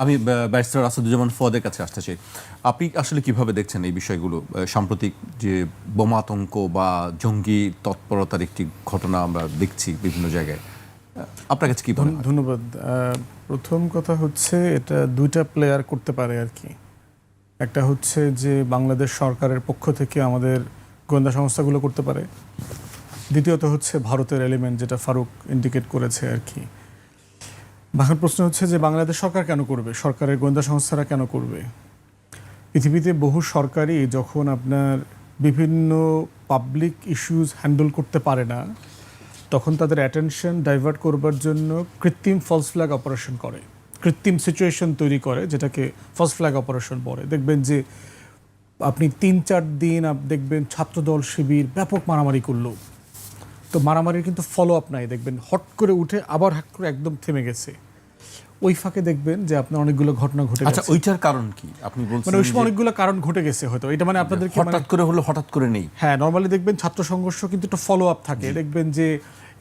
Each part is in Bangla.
আমি ব্যারিস্টার আসাদুজ্জামান ফুয়াদের কাছে আসতে চাই। আপনি আসলে কিভাবে দেখছেন এই বিষয়গুলো? সাম্প্রতিক যে বোমাতঙ্ক বা জঙ্গি তৎপরতার একটি ঘটনা আমরা দেখছি বিভিন্ন জায়গায়, আপনার কাছে কি মনে হয়? ধন্যবাদ। প্রথম কথা হচ্ছে এটা দুইটা প্লেয়ার করতে পারে আর কি। একটা হচ্ছে যে বাংলাদেশ সরকারের পক্ষ থেকে আমাদের গোয়েন্দা সংস্থাগুলো করতে পারে। দ্বিতীয়ত হচ্ছে ভারতের এলিমেন্ট, যেটা ফারুক ইন্ডিকেট করেছে আর কি। এখন প্রশ্ন হচ্ছে যে বাংলাদেশ সরকার কেন করবে, সরকারের গোয়েন্দা সংস্থারা কেন করবে? পৃথিবীতে বহু সরকারই যখন আপনার বিভিন্ন পাবলিক ইস্যুজ হ্যান্ডেল করতে পারে না, তখন তাদের অ্যাটেনশন ডাইভার্ট করবার জন্য কৃত্রিম ফলস ফ্ল্যাগ অপারেশন করে, কৃত্রিম সিচুয়েশন তৈরি করে, যেটাকে ফলস ফ্ল্যাগ অপারেশন বলে। দেখবেন যে আপনি 3-4 দিন দেখবেন ছাত্রদল শিবির ব্যাপক মারামারি করলো, তো মারামারির কিন্তু ফলো আপ নাই, দেখবেন হট করে উঠে আবার হাট করে একদম থেমে গেছে। ওই ফাঁকে দেখবেন যে আপনার অনেকগুলো ঘটনা ঘটে গেছে। আচ্ছা, ওইটার কারণ কি আপনি বলছেন? মানে ওই সময় অনেকগুলো কারণ ঘটে গেছে হয়তো, এটা মানে আপনাদের হঠাৎ করে হলো, হঠাৎ করে নেই। হ্যাঁ, নর্মালি দেখবেন ছাত্র সংঘর্ষ কিন্তু একটা ফলো আপ থাকে। দেখবেন যে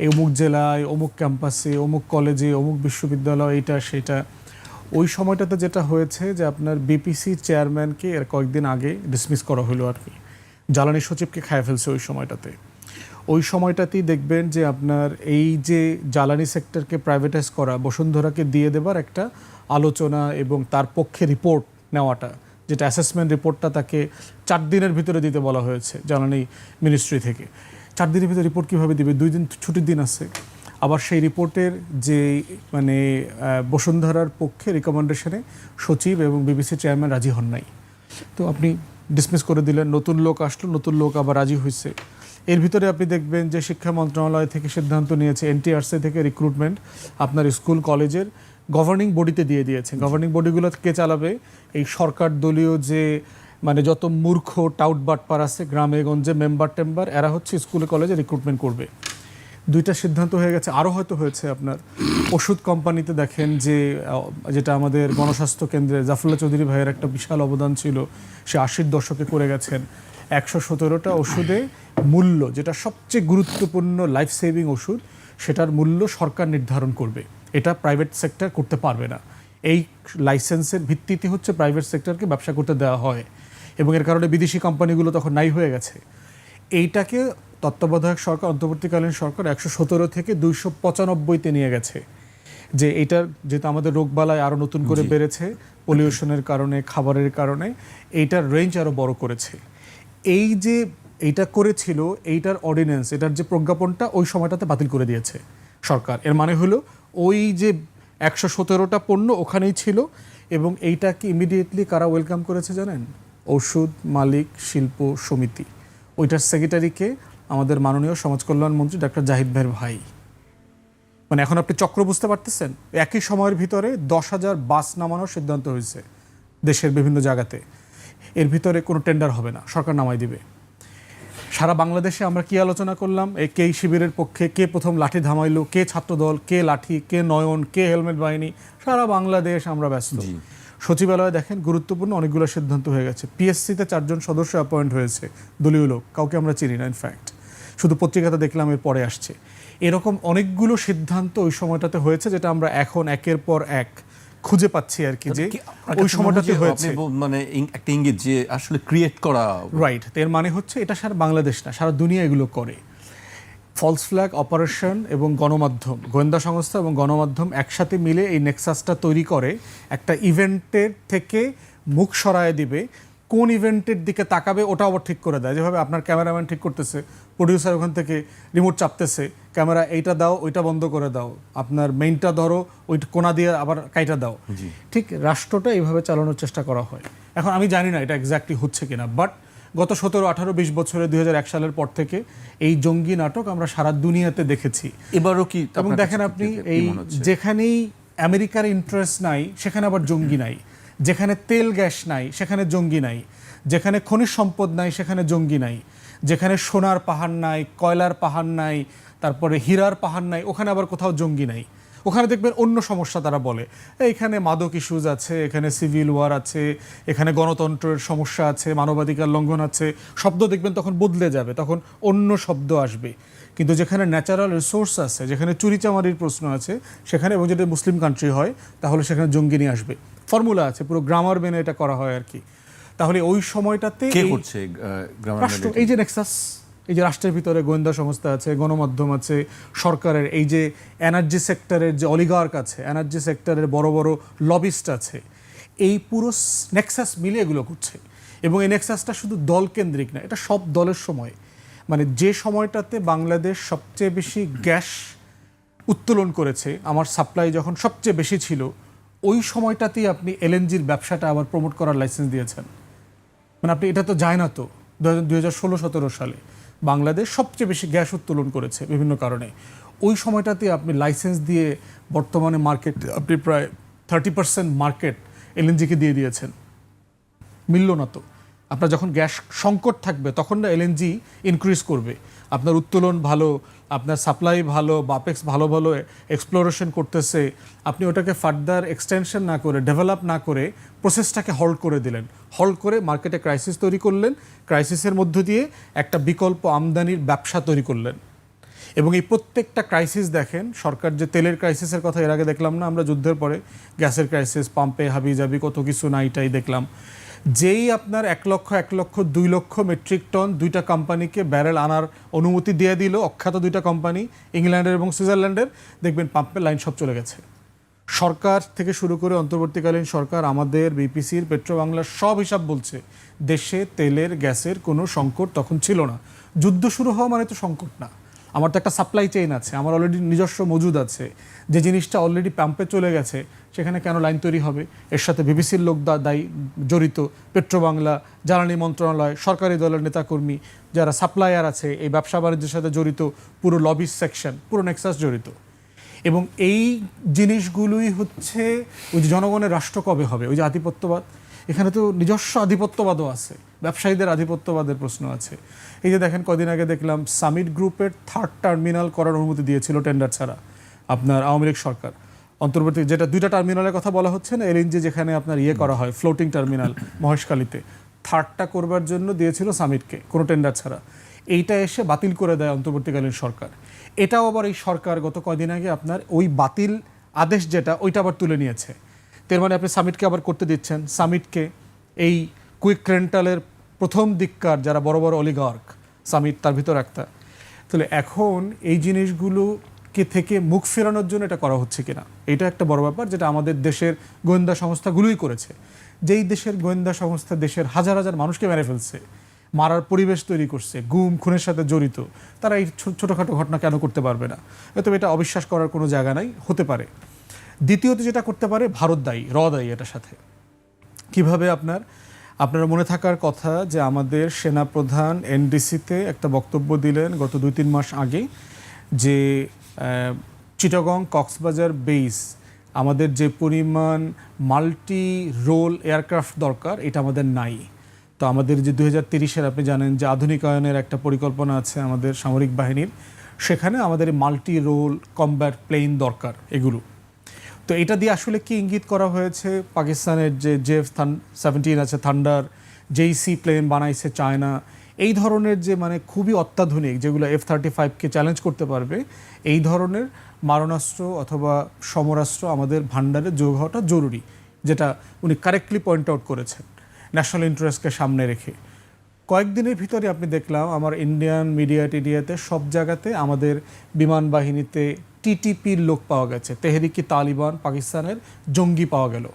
এই অমুক জেলায়, অমুক ক্যাম্পাসে, অমুক কলেজে, অমুক বিশ্ববিদ্যালয়, এটা সেটা। ওই সময়টাতে যেটা হয়েছে যে আপনার বিপিসি চেয়ারম্যানকে এর কয়েকদিন আগে ডিসমিস করা হলো আর কি, জ্বালানি সচিবকে খায় ফেলছে ওই সময়টাতে। ওই সময়টাতেই দেখবেন যে আপনার এই যে জ্বালানি সেক্টরকে প্রাইভেটাইজ করা, বসুন্ধরাকে দিয়ে দেবার একটা আলোচনা এবং তার পক্ষে রিপোর্ট নেওয়াটা, যেটা অ্যাসেসমেন্ট রিপোর্টটা তাকে 4 দিনের ভিতরে দিতে বলা হয়েছে জ্বালানি মিনিস্ট্রি থেকে। 4 দিনের ভিতরে রিপোর্ট কীভাবে দিবে? 2 দিন ছুটির দিন আছে। আবার সেই রিপোর্টের যে মানে বসুন্ধরার পক্ষে রিকমেন্ডেশনে সচিব এবং বিবিসি চেয়ারম্যান রাজি হন নাই, তো আপনি ডিসমিস করে দিলেন। নতুন লোক আসলো, নতুন লোক আবার রাজি হয়েছে। এর ভিতরে আপনি দেখবেন যে শিক্ষা মন্ত্রণালয় থেকে সিদ্ধান্ত নিয়েছে এনটিআরসি থেকে রিক্রুটমেন্ট আপনার স্কুল কলেজের গভর্নিং বডিতে দিয়ে দিয়েছে। গভর্নিং বডিগুলো কে চালাবে? এই সরকার দলীয় যে মানে যত মূর্খ টাউট বাটপার আছে গ্রামে গঞ্জে, মেম্বার টেম্বার, এরা হচ্ছে স্কুলে কলেজে রিক্রুটমেন্ট করবে। 2টা সিদ্ধান্ত হয়ে গেছে। আরও হয়তো হয়েছে আপনার ওষুধ কোম্পানিতে, দেখেন যে যেটা আমাদের গণস্বাস্থ্য কেন্দ্রে জাফরুল্লাহ চৌধুরী ভাইয়ের একটা বিশাল অবদান ছিল, সে 80-র দশকে করে গেছেন। 117টা ওষুধে মূল্য, যেটা সবচেয়ে গুরুত্বপূর্ণ লাইফ সেভিং ওষুধ, সেটার মূল্য সরকার নির্ধারণ করবে। এটা প্রাইভেট সেক্টর করতে পারবে না। এই লাইসেন্সের ভিত্তিতে হচ্ছে প্রাইভেট সেক্টরকে ব্যবসা করতে দেওয়া হয়, এবং এর কারণে বিদেশি কোম্পানিগুলো তখন নাই হয়ে গেছে। এইটাকে তত্ত্বাবধায়ক সরকার, অন্তর্বর্তীকালীন সরকার 117 থেকে 295-তে নিয়ে গেছে। যে এইটার যেহেতু আমাদের রোগবালাই আরও নতুন করে বেড়েছে পলিউশনের কারণে, খাবারের কারণে, এইটার রেঞ্জ আরও বড় করেছে। এই যে এইটা করেছিল, এইটার অর্ডিন্যান্স, এটার যে প্রজ্ঞাপনটা ওই সময়টাতে বাতিল করে দিয়েছে সরকার। এর মানে হলো ওই যে 117টা পণ্য ওখানেই ছিল, এবং এইটাকে ইমিডিয়েটলি কারা ওয়েলকাম করেছে জানেন? ঔষধ মালিক শিল্প সমিতি। ওইটার সেক্রেটারিকে আমাদের মাননীয় সমাজ কল্যাণ মন্ত্রী ডাক্তার জাহিদ ভাইয়ের ভাই। মানে এখন আপনি চক্র বুঝতে পারতেছেন? একই সময়ের ভিতরে 10,000 বাস নামানোর সিদ্ধান্ত হয়েছে দেশের বিভিন্ন জায়গাতে। এর ভিতরে কোনো টেন্ডার হবে না, সরকার নামাই দিবে। সারা বাংলাদেশে আমরা কি আলোচনা করলাম? কে শিবিরের পক্ষে, কে প্রথম লাঠি থামাইলো, কে ছাত্রদল, কে লাঠি, কে নয়ন, কে হেলমেট বাহিনী, সারা বাংলাদেশ আমরা ব্যস্ত। সচিবালয়ে দেখেন গুরুত্বপূর্ণ অনেকগুলো সিদ্ধান্ত হয়ে গেছে। পিএসসিতে 4 জন সদস্য অ্যাপয়েন্ট হয়েছে, দলীয় লোক, কাউকে আমরা চিনি না ইনফ্যাক্ট, শুধু পত্রিকাতে দেখলাম এর পরে আসছে। এরকম অনেকগুলো সিদ্ধান্ত ওই সময়টাতে হয়েছে, যেটা আমরা এখন একের পর এক খুঁজে পাচ্ছি আর কি, যে ওই সময়টাতে হয়েছে। মানে একটা ইঙ্গিত যে আসলে ক্রিয়েট করা, রাইট। এর মানে হচ্ছে এটা সারা বাংলাদেশ না, সারা দুনিয়া এগুলো করে। ফলস ফ্ল্যাগ অপারেশন এবং গণমাধ্যম, গোয়েন্দা সংস্থা এবং গণমাধ্যম একসাথে মিলে এই নেক্সাসটা তৈরি করে, একটা ইভেন্টের থেকে মুখ সরায় দিবে, কোন ইভেন্টের দিকে তাকাবে ওটা আবার ঠিক করে দেয়। যেভাবে আপনার ক্যামেরাম্যান ঠিক করতেছে, প্রডিউসার ওখান থেকে রিমোট চাপতেছে, ক্যামেরা এইটা দাও, ওইটা বন্ধ করে দাও, আপনার মেইনটা ধরো, ওই কোনা দিয়ে আবার কাইটা দাও। ঠিক রাষ্ট্রটা এইভাবে চালানোর চেষ্টা করা হয়। এখন আমি জানি না এটা এক্স্যাক্টলি হচ্ছে কিনা, বাট গত 17, 18, 20 বছরে 2001 সালের পর থেকে এই জঙ্গি নাটক আমরা সারা দুনিয়াতে দেখেছি। এবারও কি? এবং দেখেন আপনি, এই যেখানেই আমেরিকার ইন্টারেস্ট নাই সেখানে আবার জঙ্গি নাই, যেখানে তেল গ্যাস নাই সেখানে জঙ্গি নাই, যেখানে খনিজ সম্পদ নাই সেখানে জঙ্গি নাই, যেখানে সোনার পাহাড় নাই, কয়লার পাহাড় নাই, তারপরে হীরার পাহাড় নাই, ওখানে আবার কোথাও জঙ্গি নাই। ওখানে দেখবেন অন্য সমস্যা তারা বলে এইখানে মাদক ইস্যুজ আছে, এখানে সিভিল ওয়ার আছে, এখানে গণতন্ত্রের সমস্যা আছে, মানবাধিকার লঙ্ঘন আছে, শব্দ দেখবেন তখন বদলে যাবে, তখন অন্য শব্দ আসবে। কিন্তু যেখানে ন্যাচারাল রিসোর্স আছে, যেখানে চুরিচামারির প্রশ্ন আছে সেখানে, এবং যদি মুসলিম কান্ট্রি হয় তাহলে সেখানে জঙ্গি নিয়ে আসবে। ফর্মুলা আছে, পুরো গ্রামার মেনে এটা করা হয় আর কি। তাহলে ওই সময়টাতে কে করছে রাষ্ট্র, এই যে নেক্সাস, এই যে রাষ্ট্রের ভিতরে গোয়েন্দা সংস্থা আছে, গণমাধ্যম আছে, সরকারের এই যে এনার্জি সেক্টরের যে অলিগার্ক আছে, এনার্জি সেক্টরের বড় বড় লবিস্ট আছে, এই পুরো নেক্সাস মিলে এগুলো করছে। এবং এই নেক্সাসটা শুধু দল কেন্দ্রিক না, এটা সব দলের সময়। মানে যে সময়টাতে বাংলাদেশ সবচেয়ে বেশি গ্যাস উত্তোলন করেছে, আমার সাপ্লাই যখন সবচেয়ে বেশি ছিল, ওই সময়টাতেই আপনি এলএনজির ব্যবসাটা আবার প্রমোট করার লাইসেন্স দিয়েছেন। মানে আপনি, এটা তো যায় না তো 2016-17 সালে বাংলাদেশ সবচেয়ে বেশি গ্যাস উত্তোলন করেছে বিভিন্ন কারণে। ওই সময়টাতে আপনি লাইসেন্স দিয়ে বর্তমানে মার্কেট, আপনি প্রায় 30% মার্কেট এলএনজিকে দিয়ে দিয়েছেন। মিলল না তো। আপনার যখন গ্যাস সংকট থাকবে তখন না এলএনজি ইনক্রিজ করবে, আপনার উত্তোলন ভালো, আপনার সাপ্লাই ভালো, বাপেক্স ভালো ভালো এক্সপ্লোরেশন করতেছে, আপনি ওটাকে ফার্দার এক্সটেনশন না করে, ডেভেলপ না করে প্রসেসটাকে হল্ড করে দিলেন। হল্ড করে মার্কেটে ক্রাইসিস তৈরি করলেন, ক্রাইসিসের মধ্য দিয়ে একটা বিকল্প আমদানির ব্যবসা তৈরি করলেন। এবং এই প্রত্যেকটা ক্রাইসিস দেখেন, সরকার যে তেলের ক্রাইসিসের কথা এর আগে দেখলাম না আমরা যুদ্ধের পরে, গ্যাসের ক্রাইসিস, পাম্পে হাবিজাবি কত কিছু নাইটাই দেখলাম। যেই আপনার 1 লক্ষ 2 লক্ষ মেট্রিক টন দুইটা কোম্পানিকে ব্যারেল আনার অনুমতি দিয়ে দিল, অখ্যাত দুইটা কোম্পানি, ইংল্যান্ডের এবং সুইজারল্যান্ডের, দেখবেন পাম্পের লাইন সব চলে গেছে। সরকার থেকে শুরু করে অন্তর্বর্তীকালীন সরকার, আমাদের বিপিসির, পেট্রোবাংলার সব হিসাব বলছে দেশে তেলের গ্যাসের কোনো সংকট তখন ছিল না। যুদ্ধ শুরু হওয়া মানে তো সংকট না, আমার তো একটা সাপ্লাই চেইন আছে, আমার অলরেডি নিজস্ব মজুদ আছে, যে জিনিসটা অলরেডি পাম্পে চলে গেছে সেখানে কেন লাইন তৈরি হবে? এর সাথে বিবিসির লোক দায়ী জড়িত, পেট্রোবাংলা, জ্বালানি মন্ত্রণালয়, সরকারি দলের নেতাকর্মী, যারা সাপ্লায়ার আছে, এই ব্যবসা বাণিজ্যের সাথে জড়িত, পুরো লবিস সেকশন, পুরো নেক্সাস জড়িত। এবং এই জিনিসগুলোই হচ্ছে ওই যে জনগণের রাষ্ট্র কবে হবে, ওই যে আধিপত্যবাদ, এখানে তো নিজস্ব আধিপত্যবাদও আছে, ব্যবসায়ীদের আধিপত্যবাদের প্রশ্ন আছে। এই যে দেখেন, কদিন আগে দেখলাম সামিট গ্রুপের 3rd টার্মিনাল করার অনুমতি দিয়েছিল টেন্ডার ছাড়া আপনার আওয়ামী লীগ সরকার। অন্তর্বর্তী, যেটা 2টা টার্মিনালের কথা বলা হচ্ছে না, এলএনজি যেখানে আপনার করা হয়, ফ্লোটিং টার্মিনাল মহেশখালীতে, 3টা করবার জন্য দিয়েছিল সামিটকে কোনো টেন্ডার ছাড়া। এইটা এসে বাতিল করে দেয় অন্তর্বর্তীকালীন সরকার। এটাও আবার এই সরকার গত কয়দিন আগে আপনার ওই বাতিল আদেশ যেটা, ওইটা আবার তুলে নিয়েছে। তার মানে আপনি সামিটকে আবার করতে দিচ্ছেন, সামিটকে এই কুইক রেন্টালের প্রথম দিককার যারা বড় বড় অলিগার্ক, সামিট তার ভিতর একটা। তাহলে এখন এই জিনিসগুলোকে থেকে মুখ ফেরানোর জন্য এটা করা হচ্ছে কিনা, এটা একটা বড় ব্যাপার, যেটা আমাদের দেশের গোয়েন্দা সংস্থাগুলোই করেছে। যেই দেশের গোয়েন্দা সংস্থা দেশের হাজার হাজার মানুষকে মেরে ফেলছে, মারার পরিবেশ তৈরি করছে, গুম খুনের সাথে জড়িত, তারা এই ছোটোখাটো ঘটনা কেন করতে পারবে না? হয়তো এটা অবিশ্বাস করার কোনো জায়গা নাই, হতে পারে। দ্বিতীয়ত যেটা করতে পারে, ভারত দায়ী, দায়ী এটার সাথে। কিভাবে? আপনারা মনে থাকার কথা যে আমাদের সেনাপ্রধান এনডিসিতে একটা বক্তব্য দিলেন গত 2-3 মাস আগে, যে চিটাগং কক্সবাজার বেস আমাদের যে পরিমাণ মাল্টি রোল এয়ারক্রাফট দরকার, এটা আমাদের নাই। তো আমাদের যে 2030-এর আপনি জানেন যে আধুনিকায়নের একটা পরিকল্পনা আছে আমাদের সামরিক বাহিনীর, সেখানে আমাদের মাল্টি রোল কমব্যাট প্লেন দরকার এগুলো। তো এটা দিয়ে আসলে কি ইঙ্গিত করা হয়েছে? পাকিস্তানের যে F-17 আছে, থান্ডার, JC প্লেন বানাইছে চায়না, এই ধরনের যে মানে খুবই অত্যাধুনিক, যেগুলো F-35কে চ্যালেঞ্জ করতে পারবে, এই ধরনের মারণাস্ত্র অথবা সমরাস্ত্র আমাদের ভান্ডারে যোগ হওয়াটা জরুরি, যেটা উনি কারেক্টলি পয়েন্ট আউট করেছেন ন্যাশনাল ইন্টারেস্টকে সামনে রেখে। কয়েকদিনের ভিতরে আপনি দেখলাম আমার ইন্ডিয়ান মিডিয়াতে সব জায়গাতে আমাদের বিমান বাহিনীতে টিটিপির লোক পাওয়া গেছে, তেহরিকি তালিবান পাকিস্তানের জঙ্গি পাওয়া গেল,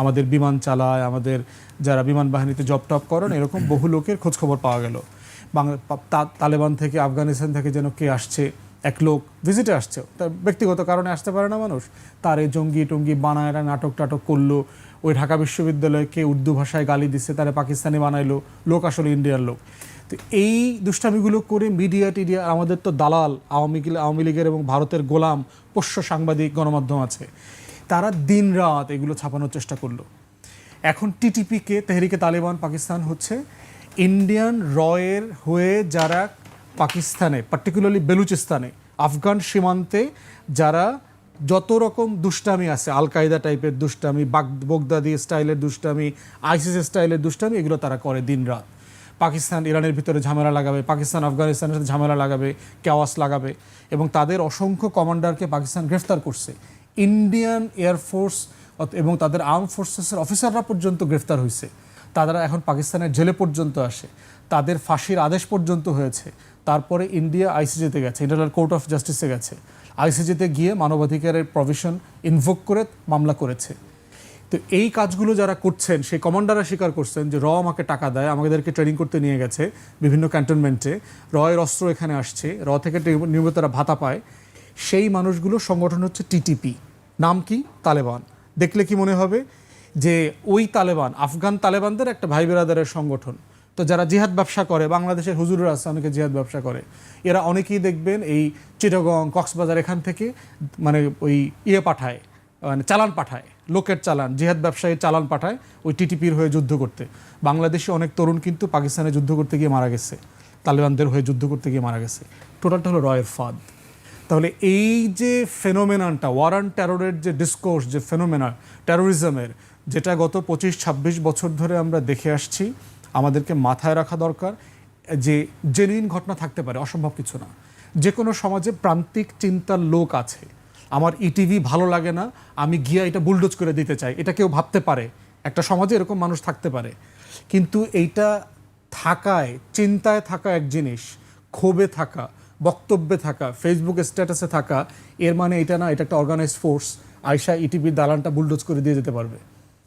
আমাদের বিমান চালায়, আমাদের যারা বিমান বাহিনীতে জব টপ করেন, এরকম বহু লোকের খোঁজখবর পাওয়া গেল। তালেবান থেকে, আফগানিস্তান থেকে যেন কে আসছে, এক লোক ভিজিটে আসছে, তার ব্যক্তিগত কারণে আসতে পারে না মানুষ, তারে জঙ্গি টঙ্গি বানায় নাটক টাটক করলো, ওই ঢাকা বিশ্ববিদ্যালয়কে উর্দু ভাষায় গালি দিচ্ছে, তারা পাকিস্তানি বানাইলো, লোক আসলে ইন্ডিয়ার লোক। তো এই দুষ্টামিগুলো করে মিডিয়া আমাদের তো দালাল, আওয়ামী লীগের এবং ভারতের গোলাম পোষ্য সাংবাদিক গণমাধ্যম আছে, তারা দিন রাত এগুলো ছাপানোর চেষ্টা করলো। এখন টিটিপিকে, তেহরিকে তালিবান পাকিস্তান হচ্ছে ইন্ডিয়ান রয়ের হয়ে যারা পাকিস্তানে, পার্টিকুলারলি বেলুচিস্তানে, আফগান সীমান্তে যারা যত রকম দুষ্টামি আছে, আল কায়দা টাইপের দুষ্টামি, বগদাদি স্টাইলের দুষ্টামি, আইসিস স্টাইলের দুষ্টামি, এগুলো তারা করে দিন রাত। পাকিস্তান ইরানের ভিতরে ঝামেলা লাগাবে, পাকিস্তান আফগানিস্তানের সাথে ঝামেলা লাগাবে, কেওয়াস লাগাবে, এবং তাদের অসংখ্য কমান্ডারকে পাকিস্তান গ্রেফতার করছে। ইন্ডিয়ান এয়ারফোর্স এবং তাদের আর্ম ফোর্সেসের অফিসাররা পর্যন্ত গ্রেফতার হয়েছে। তারা এখন পাকিস্তানের জেলে পর্যন্ত আসে, তাদের ফাঁসির আদেশ পর্যন্ত হয়েছে। তারপরে ইন্ডিয়া আইসিজেতে গেছে, ইন্টারন্যাশনাল কোর্ট অফ জাস্টিসে গেছে, আইসিজেতে গিয়ে মানবাধিকারের প্রভিশন ইনভোক করে মামলা করেছে। তো এই কাজগুলো যারা করছেন, সেই কমান্ডাররা স্বীকার করছেন যে আমাকে টাকা দেয়, আমাদেরকে ট্রেনিং করতে নিয়ে গেছে বিভিন্ন ক্যান্টনমেন্টে, এর অস্ত্র এখানে আসছে, থেকে নিয়মিত তারা ভাতা পায়। সেই মানুষগুলো সংগঠন হচ্ছে টিটিপি, নাম কি? তালেবান। দেখলে কি মনে হবে যে ওই তালেবান আফগান তালেবানদের একটা ভাই বেরাদারের সংগঠন। তো যারা জিহাদ ব্যবসা করে, বাংলাদেশের হুজুররা আছে অনেকে জিহাদ ব্যবসা করে, এরা অনেকেই দেখবেন এই চিটাগং, কক্সবাজার এখান থেকে মানে ওই পাঠায়, মানে চালান পাঠায়, লোকের চালান, জিহাদ ব্যবসায়ী চালান পাঠায় ওই টিটিপির হয়ে যুদ্ধ করতে। বাংলাদেশে অনেক তরুণ কিন্তু পাকিস্তানে যুদ্ধ করতে গিয়ে মারা গেছে, তালেবানদের হয়ে যুদ্ধ করতে গিয়ে মারা গেছে। টোটালটা হলো রয়ের ফাঁদ। তাহলে এই যে ফেনোমেননটা, ওয়ার অন টেররের যে ডিসকোর্স, যে ফেনোমেনা টেরোরিজমের, যেটা গত 25-26 বছর ধরে আমরা দেখে আসছি, আমাদেরকে মাথায় রাখা দরকার যে জেনুইন ঘটনা থাকতে পারে, অসম্ভব কিছু না। যে কোনো সমাজে প্রান্তিক চিন্তার লোক আছে, আমার ইটিভি ভালো লাগে না, আমি গিয়া এটা বুলডোজ করে দিতে চাই, এটা কেউ ভাবতে পারে। একটা সমাজে এরকম মানুষ থাকতে পারে, কিন্তু এইটা থাকায়, চিন্তায় থাকা এক জিনিস, ক্ষোভে থাকা, বক্তব্যে থাকা, ফেসবুক স্ট্যাটাসে থাকা, এর মানে এটা না এটা একটা অর্গানাইজড ফোর্স আয়শা ইটিভির দালানটা বুলডোজ করে দিয়ে যেতে পারবে।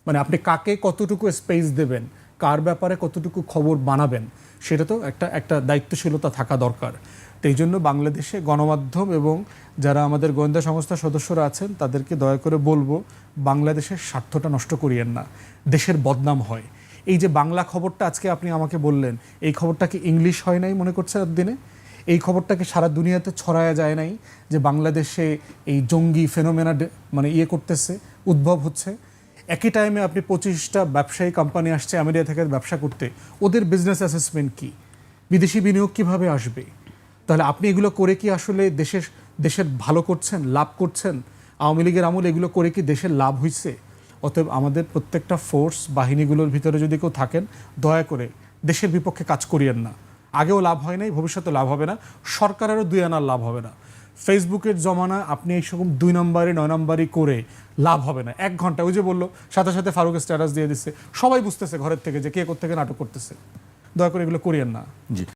মানে আপনি কাকে কতটুকু স্পেস দেবেন, কার ব্যাপারে কতটুকু খবর বানাবেন, সেটা তো একটা দায়িত্বশীলতা থাকা দরকার। তো এই জন্য বাংলাদেশে গণমাধ্যম এবং যারা আমাদের গোয়েন্দা সংস্থার সদস্যরা আছেন তাদেরকে দয়া করে বলবো, বাংলাদেশের স্বার্থটা নষ্ট করিয়েন না, দেশের বদনাম হয়। এই যে বাংলা খবরটা আজকে আপনি আমাকে বললেন, এই খবরটা কি ইংলিশ হয় নাই মনে করছে দিনে? এই খবরটাকে সারা দুনিয়াতে ছড়ায়া যায় নাই যে বাংলাদেশে এই জঙ্গি ফেনোমেনা মানে করতেছে, উদ্ভব হচ্ছে? একই টাইমে আপনি 25টা ব্যবসায়ী কোম্পানি আসছে আমেরিকা থেকে ব্যবসা করতে, ওদের বিজনেস অ্যাসেসমেন্ট কি, বিদেশি বিনিয়োগ কিভাবে আসবে? তাহলে আপনি এগুলো করে কি আসলে দেশের ভালো করছেন, লাভ করছেন? আওয়ামী লীগের আমল এগুলো করে কি দেশের লাভ হয়েছে? অতএব আমাদের প্রত্যেকটা ফোর্স বাহিনীগুলোর ভিতরে যদি কেউ থাকেন, দয়া করে দেশের বিপক্ষে কাজ করিয়েন না। আগেও লাভ হয় নাই, ভবিষ্যতে লাভ হবে না, সরকারেরও 2 আনার লাভ হবে না। ফেসবুকের জমানা আপনি এইরকম 2 নম্বরে 9 নম্বরই করে লাভ হবে না। 1 ঘন্টা ওই যে বললো সাথে সাথে ফারুক স্ট্যাটাস দিয়ে দিচ্ছে, সবাই বুঝতেছে ঘরের থেকে যে কে কোত্থেকে নাটক করতেছে। দয়া করে এগুলো করিয়েন না। জি।